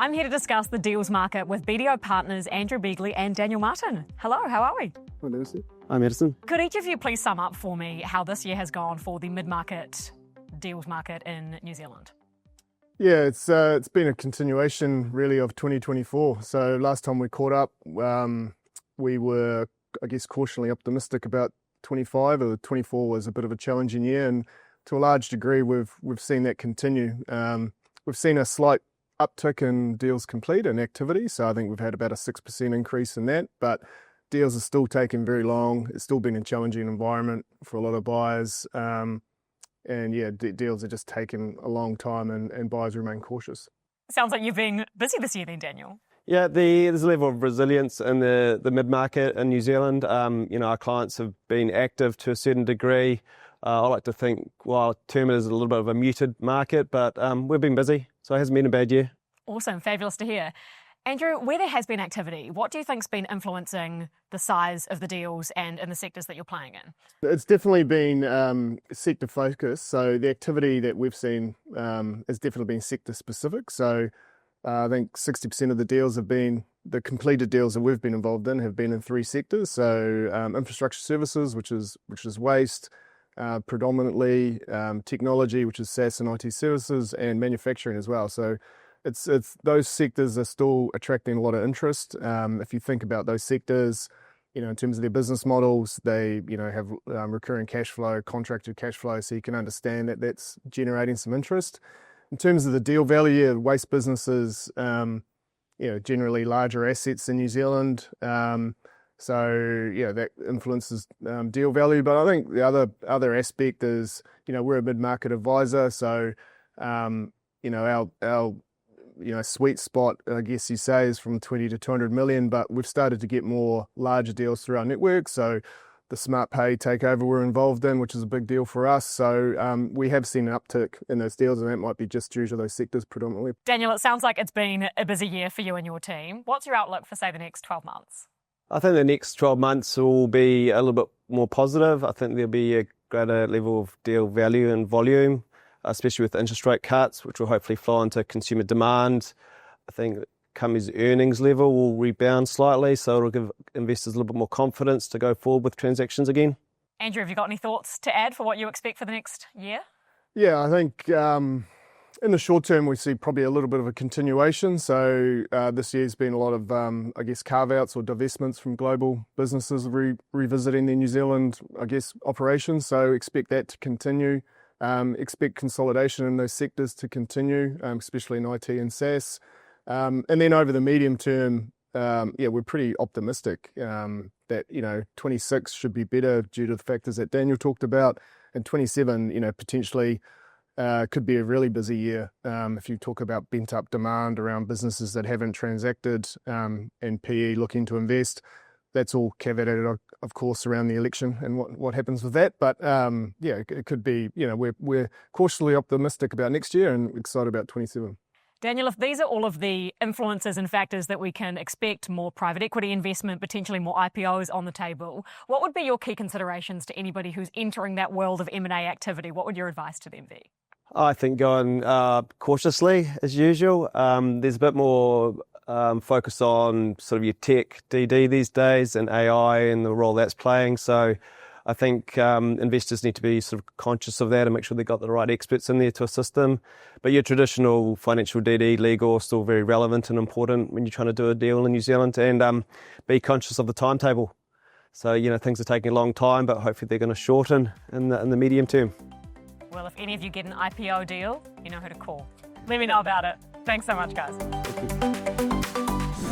I'm here to discuss the deals market with BDO partners Andrew Begley and Daniel Martin. Hello, how are we? Hi, Madison. Hi, Madison. Could each of you please sum up for me how this year has gone for the mid-market deals market in New Zealand? Yeah, it's been a continuation really of 2024. So last time we caught up, we were, I guess, cautiously optimistic about 25. Or 24 was a bit of a challenging year, and to a large degree, we've seen that continue. We've seen a slight uptick in deals complete and activity, so I think we've had about a 6% increase in that, but deals are still taking very long. It's still been a challenging environment for a lot of buyers, and yeah, deals are just taking a long time, and buyers remain cautious. Sounds like you've been busy this year then, Daniel. Yeah, there's a level of resilience in the mid-market in New Zealand. Our clients have been active to a certain degree. I like to think, well, term is a little bit of a muted market, but we've been busy, so it hasn't been a bad year. Awesome, fabulous to hear. Andrew, where there has been activity, what do you think's been influencing the size of the deals and in the sectors that you're playing in? It's definitely been sector focused. So the activity that we've seen has definitely been sector specific. So I think 60% of the deals the completed deals that we've been involved in have been in three sectors. So infrastructure services, which is waste, predominantly technology, which is SaaS and IT services, and manufacturing as well. So it's those sectors are still attracting a lot of interest. If you think about those sectors, in terms of their business models, they have recurring cash flow, contracted cash flow, so you can understand that that's generating some interest. In terms of the deal value, waste businesses, generally larger assets in New Zealand. So yeah, that influences deal value. But I think the other aspect is, we're a mid-market advisor, so our sweet spot, I guess you say, is from 20 to 200 million. But we've started to get more larger deals through our network. So the Smart Pay takeover we're involved in, which is a big deal for us. So we have seen an uptick in those deals, and that might be just due to those sectors predominantly. Daniel, it sounds like it's been a busy year for you and your team. What's your outlook for, say, the next 12 months? I think the next 12 months will be a little bit more positive. I think there'll be a greater level of deal value and volume, especially with interest rate cuts, which will hopefully flow into consumer demand. I think companies' earnings level will rebound slightly, so it'll give investors a little bit more confidence to go forward with transactions again. Andrew, have you got any thoughts to add for what you expect for the next year? Yeah, I think in the short term, we see probably a little bit of a continuation. So this year's been a lot of, carve-outs or divestments from global businesses revisiting their New Zealand, operations. So expect that to continue. Expect consolidation in those sectors to continue, especially in IT and SaaS. And then over the medium term, we're pretty optimistic that 26 should be better due to the factors that Daniel talked about, and 27, potentially could be a really busy year if you talk about pent-up demand around businesses that haven't transacted and PE looking to invest. That's all caveated, of course, around the election and what happens with that. But it could be. We're cautiously optimistic about next year and excited about 27. Daniel, if these are all of the influences and factors that we can expect, more private equity investment, potentially more IPOs on the table, what would be your key considerations to anybody who's entering that world of M&A activity? What would your advice to them be? I think going cautiously as usual. There's a bit more focus on sort of your tech DD these days and AI and the role that's playing. So I think investors need to be sort of conscious of that and make sure they've got the right experts in there to assist them. But your traditional financial DD, legal, are still very relevant and important when you're trying to do a deal in New Zealand, and be conscious of the timetable. So, things are taking a long time, but hopefully they're going to shorten in the medium term. Well, if any of you get an IPO deal, you know who to call. Let me know about it. Thanks so much, guys. Thank you.